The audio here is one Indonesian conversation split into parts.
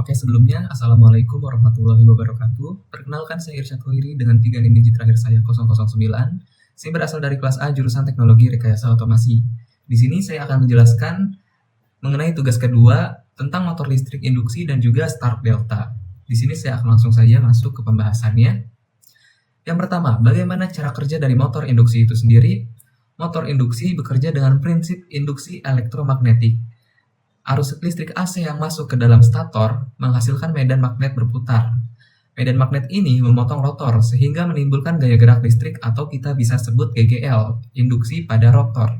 Oke, sebelumnya, Assalamualaikum warahmatullahi wabarakatuh. Perkenalkan, saya Irsyad Khairi dengan 3 NIM digit terakhir saya 009. Saya berasal dari kelas A jurusan Teknologi Rekayasa Otomasi. Di sini saya akan menjelaskan mengenai tugas kedua tentang motor listrik induksi dan juga start delta. Di sini saya akan langsung saja masuk ke pembahasannya. Yang pertama, bagaimana cara kerja dari motor induksi itu sendiri? Motor induksi bekerja dengan prinsip induksi elektromagnetik. Arus listrik AC yang masuk ke dalam stator menghasilkan medan magnet berputar. Medan magnet ini memotong rotor sehingga menimbulkan gaya gerak listrik atau kita bisa sebut GGL, induksi pada rotor.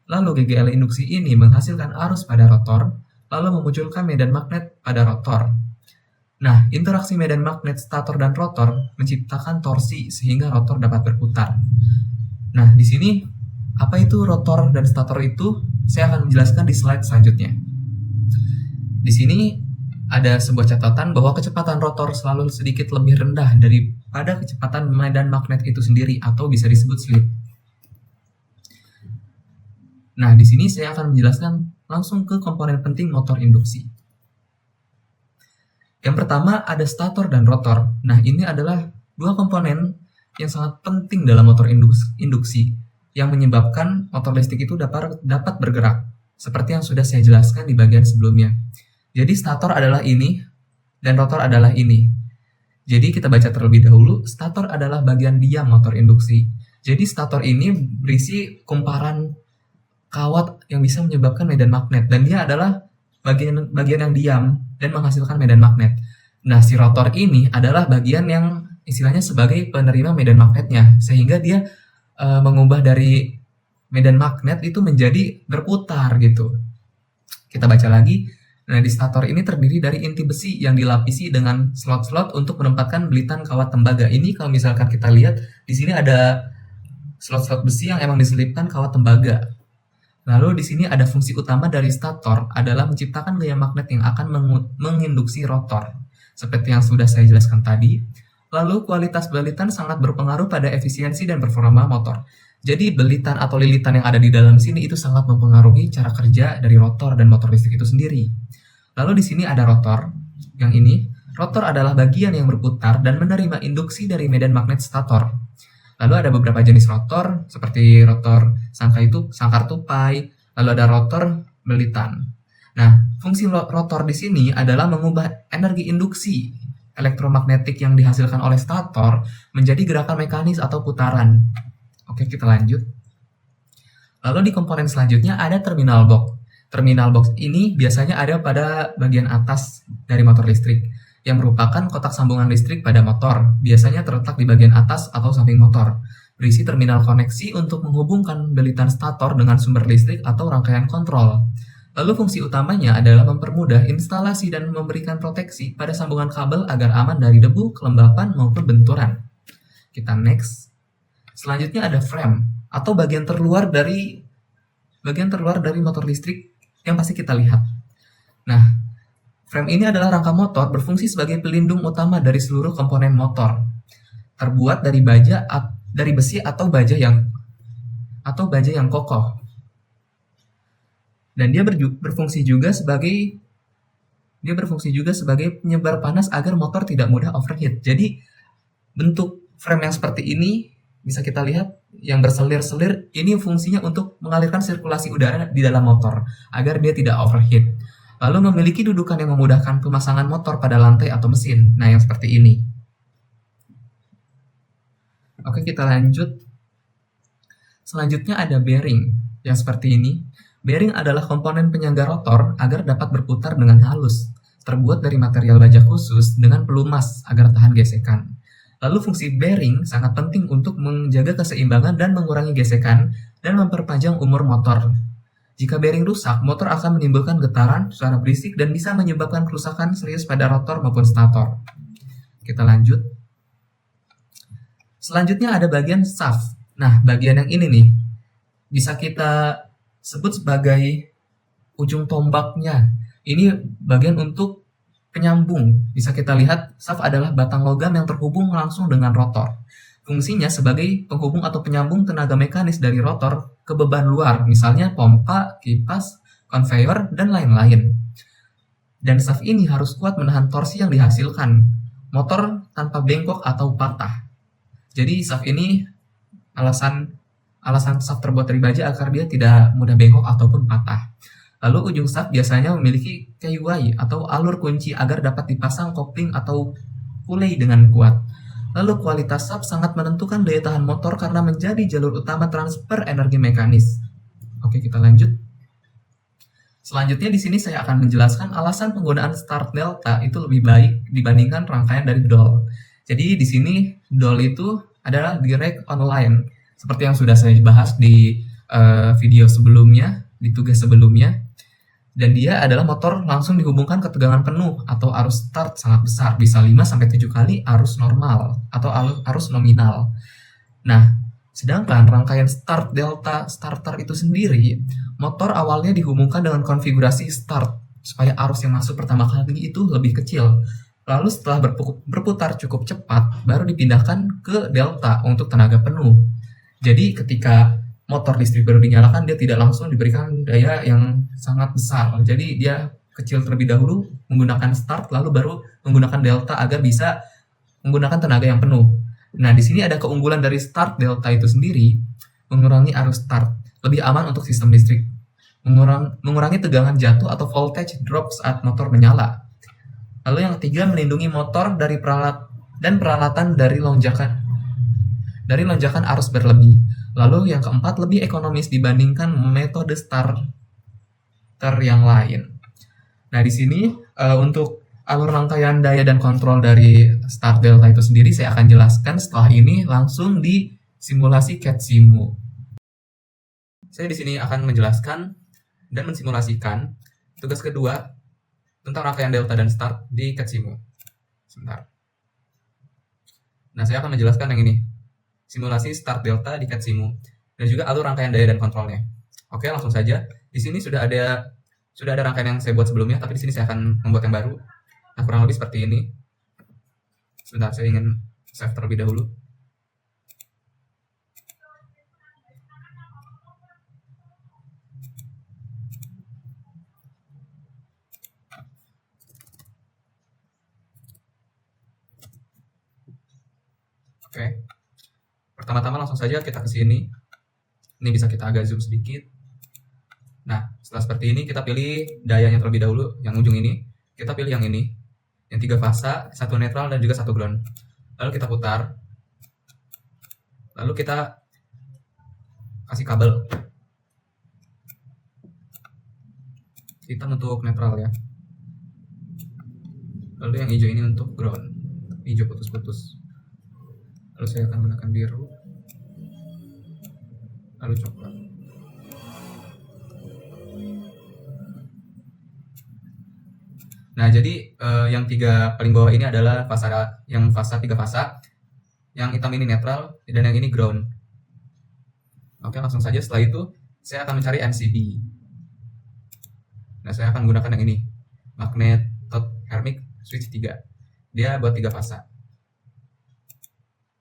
Lalu GGL induksi ini menghasilkan arus pada rotor, lalu memunculkan medan magnet pada rotor. Nah, interaksi medan magnet stator dan rotor menciptakan torsi sehingga rotor dapat berputar. Nah, di sini apa itu rotor dan stator itu? Saya akan menjelaskan di slide selanjutnya. Di sini ada sebuah catatan bahwa kecepatan rotor selalu sedikit lebih rendah daripada kecepatan medan magnet itu sendiri atau bisa disebut slip. Nah, di sini saya akan menjelaskan langsung ke komponen penting motor induksi. Yang pertama ada stator dan rotor. Nah, ini adalah dua komponen yang sangat penting dalam motor induksi yang menyebabkan motor listrik itu dapat bergerak, seperti yang sudah saya jelaskan di bagian sebelumnya. Jadi stator adalah ini, dan rotor adalah ini. Jadi kita baca terlebih dahulu, stator adalah bagian diam motor induksi. Jadi stator ini berisi kumparan kawat yang bisa menyebabkan medan magnet, dan dia adalah bagian yang diam dan menghasilkan medan magnet. Nah, si rotor ini adalah bagian yang istilahnya sebagai penerima medan magnetnya, sehingga dia mengubah dari medan magnet itu menjadi berputar gitu. Kita baca lagi. Nah, di stator ini terdiri dari inti besi yang dilapisi dengan slot-slot untuk menempatkan belitan kawat tembaga. Ini kalau misalkan kita lihat, di sini ada slot-slot besi yang emang diselipkan kawat tembaga. Lalu di sini ada fungsi utama dari stator adalah menciptakan gaya magnet yang akan menginduksi rotor, seperti yang sudah saya jelaskan tadi. Lalu kualitas belitan sangat berpengaruh pada efisiensi dan performa motor. Jadi belitan atau lilitan yang ada di dalam sini itu sangat mempengaruhi cara kerja dari rotor dan motor listrik itu sendiri. Lalu di sini ada rotor, yang ini. Rotor adalah bagian yang berputar dan menerima induksi dari medan magnet stator. Lalu ada beberapa jenis rotor, seperti rotor sangkar tupai, lalu ada rotor belitan. Nah, fungsi rotor di sini adalah mengubah energi induksi elektromagnetik yang dihasilkan oleh stator menjadi gerakan mekanis atau putaran. Oke, kita lanjut. Lalu di komponen selanjutnya ada terminal box. Terminal box ini biasanya ada pada bagian atas dari motor listrik, yang merupakan kotak sambungan listrik pada motor, biasanya terletak di bagian atas atau samping motor. Berisi terminal koneksi untuk menghubungkan belitan stator dengan sumber listrik atau rangkaian kontrol. Lalu fungsi utamanya adalah mempermudah instalasi dan memberikan proteksi pada sambungan kabel agar aman dari debu, kelembapan, maupun benturan. Kita next. Selanjutnya ada frame atau bagian terluar dari motor listrik yang pasti kita lihat. Nah, frame ini adalah rangka motor berfungsi sebagai pelindung utama dari seluruh komponen motor. Terbuat dari besi atau baja yang kokoh. Dan dia berfungsi juga sebagai penyebar panas agar motor tidak mudah overheat. Jadi bentuk frame yang seperti ini bisa kita lihat yang berselir-selir, ini fungsinya untuk mengalirkan sirkulasi udara di dalam motor agar dia tidak overheat. Lalu memiliki dudukan yang memudahkan pemasangan motor pada lantai atau mesin. Nah, yang seperti ini. Oke, kita lanjut. Selanjutnya ada bearing yang seperti ini. Bearing adalah komponen penyangga rotor agar dapat berputar dengan halus, terbuat dari material baja khusus dengan pelumas agar tahan gesekan. Lalu fungsi bearing sangat penting untuk menjaga keseimbangan dan mengurangi gesekan dan memperpanjang umur motor. Jika bearing rusak, motor akan menimbulkan getaran, suara berisik, dan bisa menyebabkan kerusakan serius pada rotor maupun stator. Kita lanjut. Selanjutnya ada bagian shaft. Nah, bagian yang ini nih, bisa kita sebut sebagai ujung tombaknya. Ini bagian untuk penyambung. Bisa kita lihat, shaft adalah batang logam yang terhubung langsung dengan rotor. Fungsinya sebagai penghubung atau penyambung tenaga mekanis dari rotor ke beban luar, misalnya pompa, kipas, konveyor, dan lain-lain. Dan shaft ini harus kuat menahan torsi yang dihasilkan motor tanpa bengkok atau patah. Jadi shaft ini alasan alasan shaft terbuat dari baja agar dia tidak mudah bengkok ataupun patah. Lalu ujung shaft biasanya memiliki keyway atau alur kunci agar dapat dipasang kopling atau pulley dengan kuat. Lalu kualitas shaft sangat menentukan daya tahan motor karena menjadi jalur utama transfer energi mekanis. Oke, kita lanjut. Selanjutnya di sini saya akan menjelaskan alasan penggunaan start delta itu lebih baik dibandingkan rangkaian dari doll. Jadi di sini doll itu adalah direct online, seperti yang sudah saya bahas di video sebelumnya, di tugas sebelumnya. Dan dia adalah motor langsung dihubungkan ke tegangan penuh atau arus start sangat besar, bisa 5-7 kali arus normal atau arus nominal. Nah, sedangkan rangkaian start delta starter itu sendiri, motor awalnya dihubungkan dengan konfigurasi start supaya arus yang masuk pertama kali itu lebih kecil. Lalu setelah berputar cukup cepat, baru dipindahkan ke delta untuk tenaga penuh. Jadi ketika motor listrik baru dinyalakan, dia tidak langsung diberikan daya yang sangat besar. Jadi dia kecil terlebih dahulu menggunakan start, lalu baru menggunakan delta agar bisa menggunakan tenaga yang penuh. Nah, di sini ada keunggulan dari start delta itu sendiri, mengurangi arus start, lebih aman untuk sistem listrik, mengurangi tegangan jatuh atau voltage drop saat motor menyala. Lalu yang ketiga, melindungi motor dari peralatan dari lonjakan arus berlebih. Lalu yang keempat, lebih ekonomis dibandingkan metode starter yang lain. Nah, di sini untuk alur rangkaian daya dan kontrol dari start delta itu sendiri saya akan jelaskan setelah ini langsung di simulasi CAD/Simu. Saya di sini akan menjelaskan dan mensimulasikan tugas kedua tentang rangkaian delta dan start di CAD/Simu. Sebentar. Nah, saya akan menjelaskan yang ini. Simulasi start delta di CAD/Simu dan juga alur rangkaian daya dan kontrolnya. Oke, langsung saja. Di sini sudah ada rangkaian yang saya buat sebelumnya, tapi di sini saya akan membuat yang baru. Nah, kurang lebih seperti ini. Sebentar, saya ingin save terlebih dahulu. Oke. Pertama-tama langsung saja kita ke sini. Ini bisa kita agak zoom sedikit. Nah, setelah seperti ini kita pilih dayanya terlebih dahulu, yang ujung ini. Kita pilih yang ini. Yang 3 fasa, 1 netral dan juga 1 ground. Lalu kita putar. Lalu kita kasih kabel. Hitam untuk netral ya. Lalu yang hijau ini untuk ground. Hijau putus-putus. Lalu saya akan menggunakan biru. Lalu coklat. Nah, jadi yang 3 paling bawah ini adalah fasa 3 fasa. Yang hitam ini netral dan yang ini ground. Oke, langsung saja setelah itu saya akan mencari MCB. Nah, saya akan menggunakan yang ini. Magnet Todd Hermit switch 3. Dia buat 3 fasa.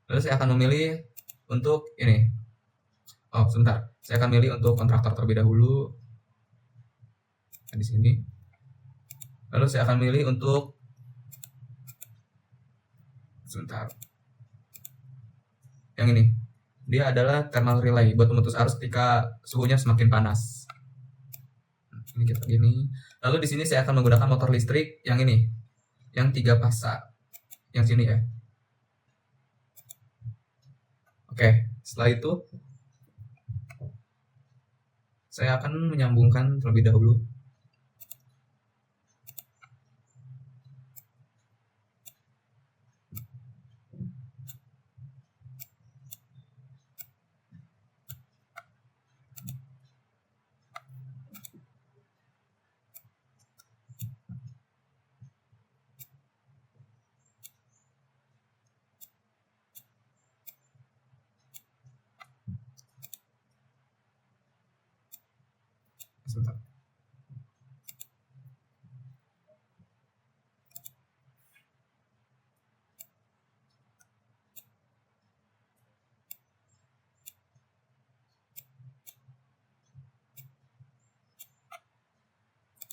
Lalu saya akan memilih untuk ini. Oh, sebentar. Saya akan memilih untuk kontraktor terlebih dahulu. Nah, di sini. Lalu saya akan memilih untuk sebentar. Yang ini. Dia adalah thermal relay buat memutus arus ketika suhunya semakin panas. Ini kita gini. Lalu di sini saya akan menggunakan motor listrik yang ini. Yang 3 fasa. Yang sini ya. Oke, setelah itu saya akan menyambungkan terlebih dahulu. Sebentar.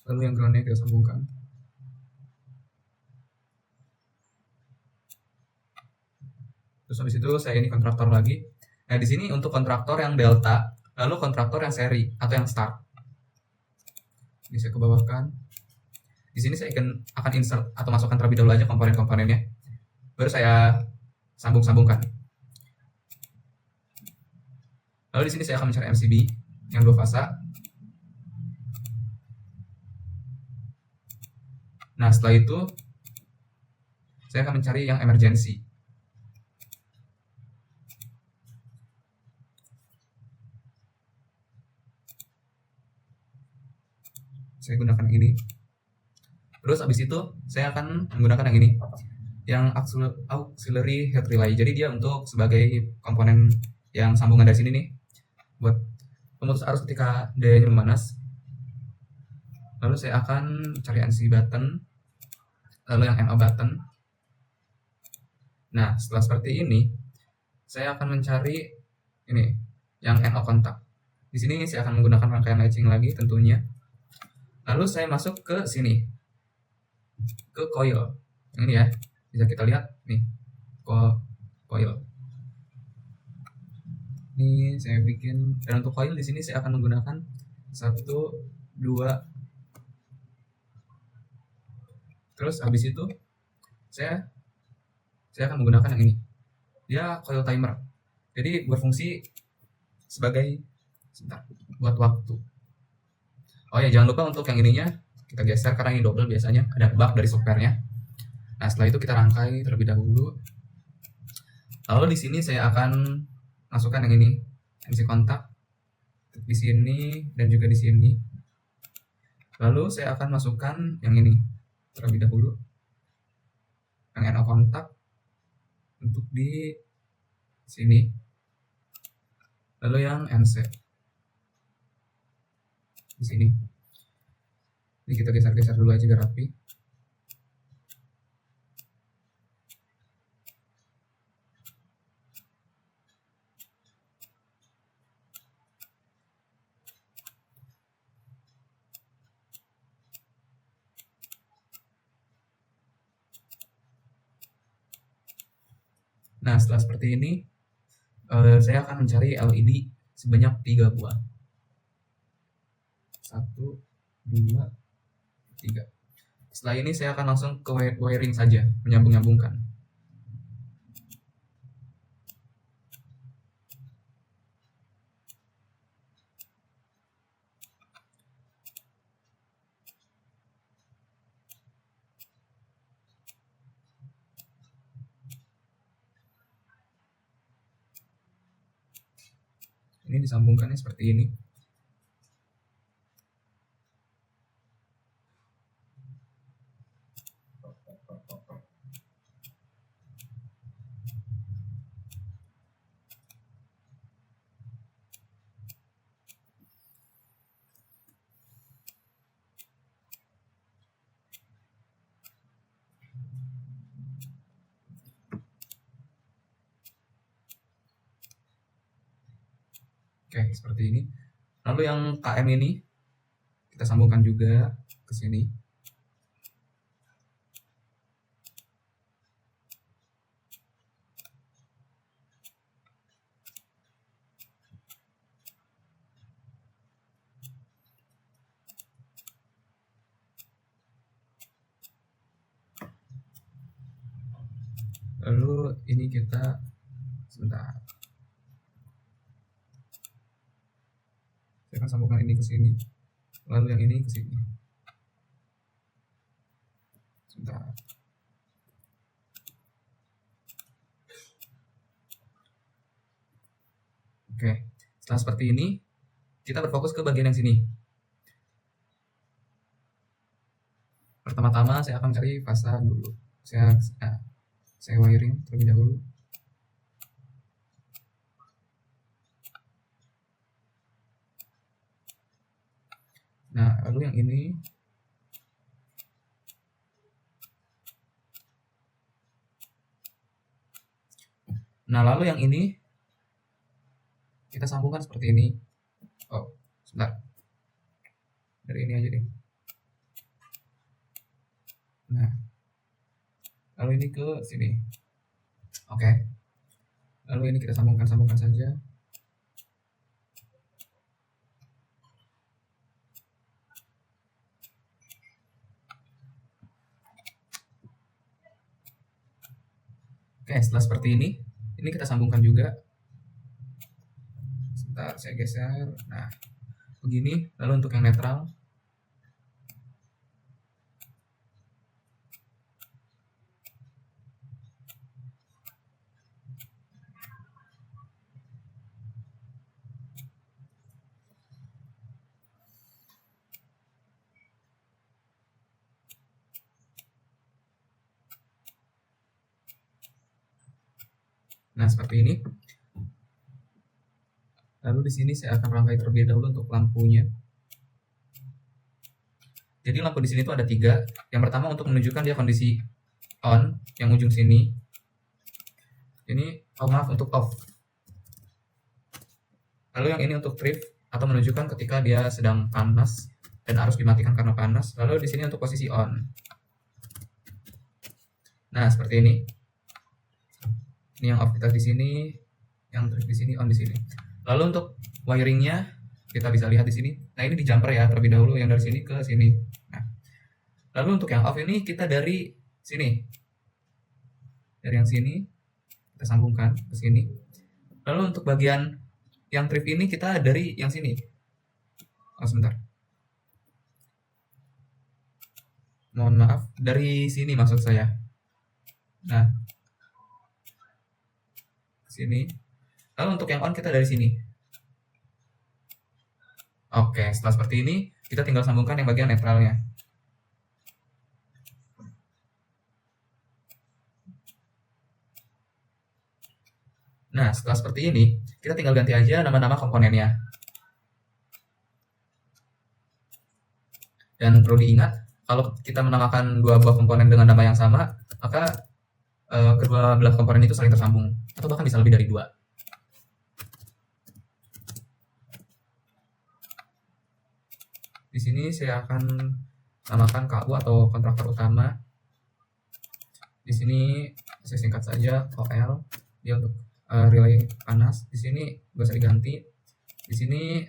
Lalu yang groundnya kita sambungkan. Terus habis itu saya ini kontraktor lagi. Nah, di sini untuk kontraktor yang delta, lalu kontraktor yang seri atau yang start. Ini saya kebawahkan. Di sini saya akan insert atau masukkan terlebih dahulu aja komponen-komponennya. Baru saya sambung-sambungkan. Lalu di sini saya akan mencari MCB yang 2 fasa. Nah, setelah itu saya akan mencari yang emergency. Saya gunakan ini. Terus habis itu saya akan menggunakan yang ini, yang auxiliary head relay. Jadi dia untuk sebagai komponen yang sambungan dari sini nih, buat pemutus arus ketika dayanya memanas. Lalu saya akan cari NC button, lalu yang NO button. Nah, setelah seperti ini, saya akan mencari ini, yang NO kontak. Di sini saya akan menggunakan rangkaian latching lagi tentunya. Lalu saya masuk ke sini, ke coil. Yang ini ya, bisa kita lihat nih, coil. Ini saya bikin, dan untuk coil di sini saya akan menggunakan 1, 2. Terus habis itu saya akan menggunakan yang ini. Dia coil timer. Jadi berfungsi sebagai buat waktu. Oh ya, jangan lupa untuk yang ininya kita geser karena ini double, biasanya ada bug dari softwarenya. Nah, setelah itu kita rangkai terlebih dahulu. Lalu di sini saya akan masukkan yang ini, MC kontak di sini dan juga di sini. Lalu saya akan masukkan yang ini terlebih dahulu, yang NO kontak untuk di sini. Lalu yang NC di sini. Ini kita geser-geser dulu aja biar rapi. Nah, setelah seperti ini, saya akan mencari LED sebanyak 3 buah. 1, 2, 3. Setelah ini saya akan langsung ke wiring saja, menyambung-nyambungkan. Ini disambungkannya seperti ini. Oke, seperti ini. Lalu yang KM ini kita sambungkan juga ke sini. Lalu ini kita sebentar. Saya akan sambungkan ini ke sini. Lalu yang ini ke sini. Sebentar. Oke, setelah seperti ini, kita berfokus ke bagian yang sini. Pertama-tama saya akan cari fasa dulu. Saya wiring terlebih dahulu. Nah, lalu yang ini kita sambungkan seperti ini. Oh, sebentar. Dari ini aja deh. Nah, lalu ini ke sini. Oke. Lalu ini kita sambungkan saja. Oke, setelah seperti ini kita sambungkan juga. Sebentar, saya geser. Nah, begini. Lalu untuk yang netral, nah seperti ini. Lalu di sini saya akan rangkai terlebih dahulu untuk lampunya. Jadi lampu di sini tuh ada 3. Yang pertama untuk menunjukkan dia kondisi on, yang ujung sini. Ini maaf untuk off. Lalu yang ini untuk trip atau menunjukkan ketika dia sedang panas dan harus dimatikan karena panas. Lalu di sini untuk posisi on. Nah, seperti ini. Ini yang off kita di sini, yang trip di sini, on di sini. Lalu untuk wiringnya kita bisa lihat di sini. Nah, ini di jumper ya terlebih dahulu, yang dari sini ke sini. Nah, lalu untuk yang off ini kita dari sini. Dari yang sini kita sambungkan ke sini. Lalu untuk bagian yang trip ini kita dari yang sini. Oh, sebentar. Mohon maaf, dari sini maksud saya. Nah, sini. Lalu untuk yang on kita dari sini. Oke, setelah seperti ini, kita tinggal sambungkan yang bagian netralnya. Nah, setelah seperti ini, kita tinggal ganti aja nama-nama komponennya. Dan perlu diingat, kalau kita menamakan dua buah komponen dengan nama yang sama, maka kedua belah komponen itu saling tersambung, atau bahkan bisa lebih dari 2. Di sini saya akan namakan KU atau kontraktor utama. Di sini saya singkat saja OL, dia untuk relay panas. Di sini nggak usah diganti. Di sini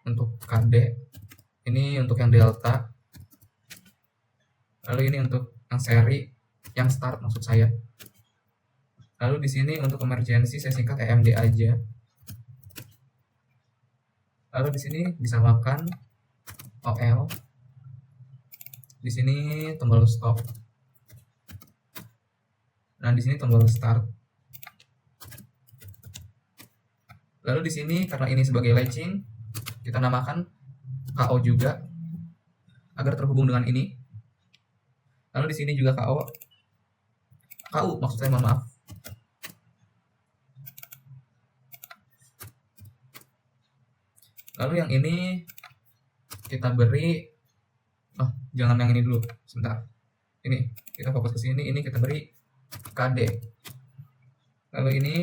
untuk KD, ini untuk yang delta. Lalu ini untuk yang seri, yang start maksud saya. Lalu di sini untuk emergency saya singkat EMD aja. Lalu di sini disamakan OL. Di sini tombol stop. Nah, di sini tombol start. Lalu di sini karena ini sebagai latching, kita namakan KO juga agar terhubung dengan ini. Lalu di sini juga KO. KU maksud saya, mohon maaf. Lalu yang ini kita beri, jangan yang ini dulu, sebentar. Ini kita fokus ke sini, ini kita beri KD. Lalu ini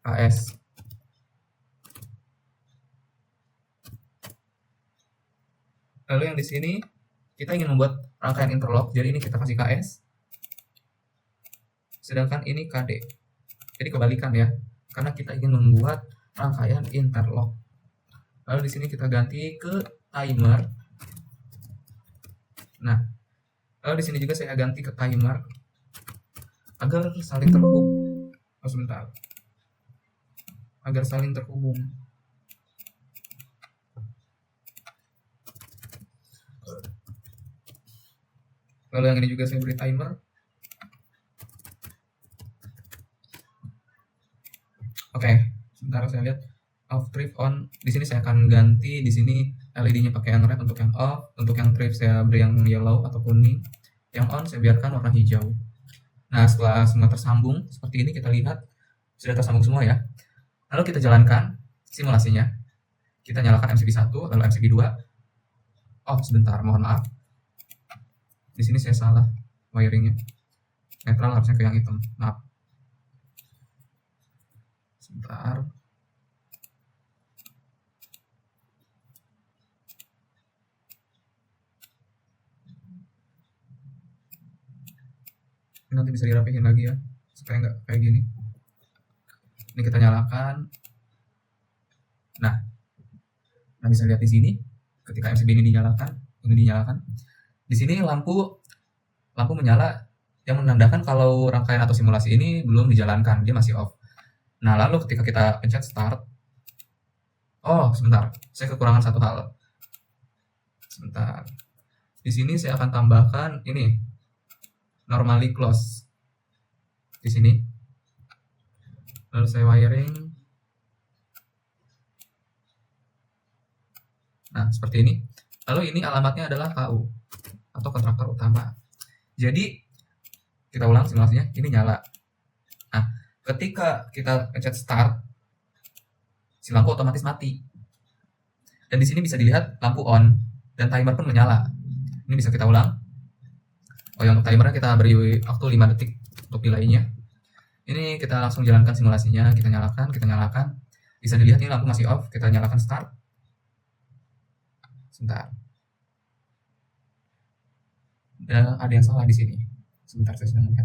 AS. Lalu yang di sini kita ingin membuat rangkaian interlock, jadi ini kita kasih KS. Sedangkan ini KD. Jadi kebalikan ya, karena kita ingin membuat rangkaian interlock. Lalu di sini kita ganti ke timer. Nah, lalu di sini juga saya ganti ke timer agar saling terhubung. Oh, sebentar. Agar saling terhubung. Lalu yang ini juga saya beri timer. Oke, sebentar saya lihat. Off trip on. Di sini saya akan ganti di sini LED-nya pakai yang red untuk yang off, untuk yang trip saya beri yang yellow atau kuning. Yang on saya biarkan warna hijau. Nah, setelah semua tersambung seperti ini, kita lihat sudah tersambung semua ya. Lalu kita jalankan simulasinya. Kita nyalakan MCB 1, lalu MCB 2. Oh, sebentar, mohon maaf. Di sini saya salah wiringnya. Netral harusnya ke yang hitam. Maaf. Sebentar. Ini nanti bisa dirapihin lagi ya, supaya nggak kayak gini. Ini kita nyalakan. Nah, bisa lihat di sini ketika MCB ini dinyalakan, di sini lampu menyala yang menandakan kalau rangkaian atau simulasi ini belum dijalankan, dia masih off. Nah, lalu ketika kita pencet start, oh sebentar, saya kekurangan satu hal. Sebentar. Di sini saya akan tambahkan ini normally close di sini. Lalu saya wiring. Nah, seperti ini. Lalu ini alamatnya adalah KU atau kontraktor utama. Jadi kita ulang simulasinya, ini nyala. Nah, ketika kita pencet start, si lampu otomatis mati. Dan di sini bisa dilihat lampu on dan timer pun menyala. Ini bisa kita ulang. Oh ya, untuk timernya kita beri waktu 5 detik untuk delaynya. Ini kita langsung jalankan simulasinya, kita nyalakan. Bisa dilihat ini lampu masih off, kita nyalakan start. Sebentar. Ada yang salah di sini. Sebentar, saya sedang melihat.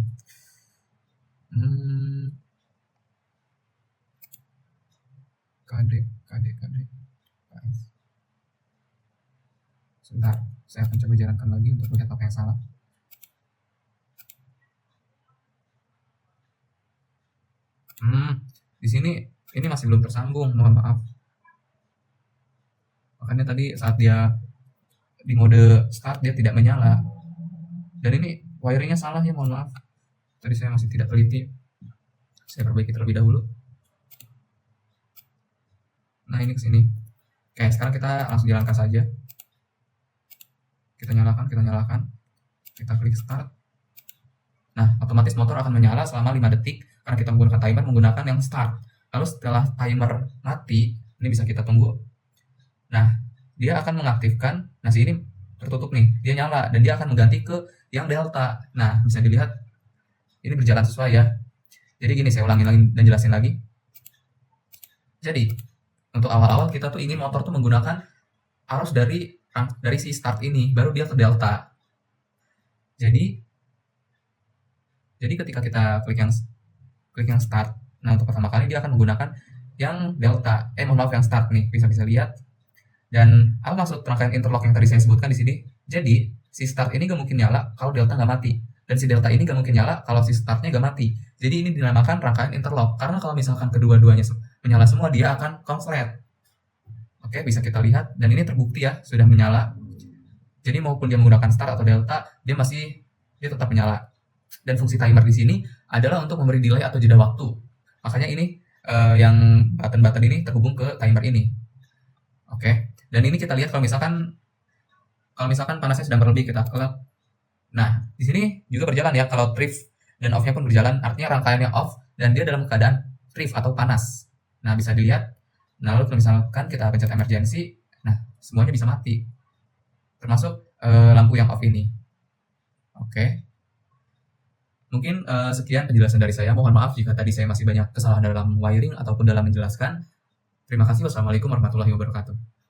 KD. Sebentar, saya akan coba jalankan lagi untuk melihat apa yang salah. Di sini ini masih belum tersambung, mohon maaf. Makanya tadi saat dia di mode start dia tidak menyala. Dan ini wiringnya salah ya, mohon maaf. Tadi saya masih tidak teliti. Saya perbaiki terlebih dahulu. Nah, ini ke sini. Oke, sekarang kita langsung jalankan saja. Kita nyalakan. Kita klik start. Nah, otomatis motor akan menyala selama 5 detik karena kita menggunakan timer menggunakan yang start. Lalu setelah timer mati, ini bisa kita tunggu. Nah, dia akan mengaktifkan. Nah, sini tertutup nih, dia nyala dan dia akan mengganti ke yang delta. Nah, bisa dilihat ini berjalan sesuai ya. Jadi gini, saya ulangi lagi dan jelasin lagi. Jadi untuk awal-awal kita tuh ingin motor tuh menggunakan arus dari si start ini, baru dia ke delta. Jadi ketika kita klik yang start, nah untuk pertama kali dia akan menggunakan yang delta. Mohon maaf, yang start nih, bisa lihat. Dan apa maksud rangkaian interlock yang tadi saya sebutkan di sini? Jadi si start ini gak mungkin nyala kalau delta nggak mati, dan si delta ini gak mungkin nyala kalau si startnya nggak mati. Jadi ini dinamakan rangkaian interlock, karena kalau misalkan kedua-duanya menyala semua, dia akan konslet. Oke, bisa kita lihat, dan ini terbukti ya sudah menyala. Jadi maupun dia menggunakan start atau delta, dia tetap menyala. Dan fungsi timer di sini adalah untuk memberi delay atau jeda waktu. Makanya ini yang button-button ini terhubung ke timer ini. Oke. Dan ini kita lihat kalau misalkan panasnya sedang berlebih, kita kelap. Nah, di sini juga berjalan ya, kalau triff dan off-nya pun berjalan, artinya rangkaiannya off dan dia dalam keadaan triff atau panas. Nah, bisa dilihat. Nah, lalu kalau misalkan kita pencet emergency, nah semuanya bisa mati. Termasuk lampu yang off ini. Oke. Mungkin sekian penjelasan dari saya. Mohon maaf jika tadi saya masih banyak kesalahan dalam wiring ataupun dalam menjelaskan. Terima kasih. Wassalamualaikum warahmatullahi wabarakatuh.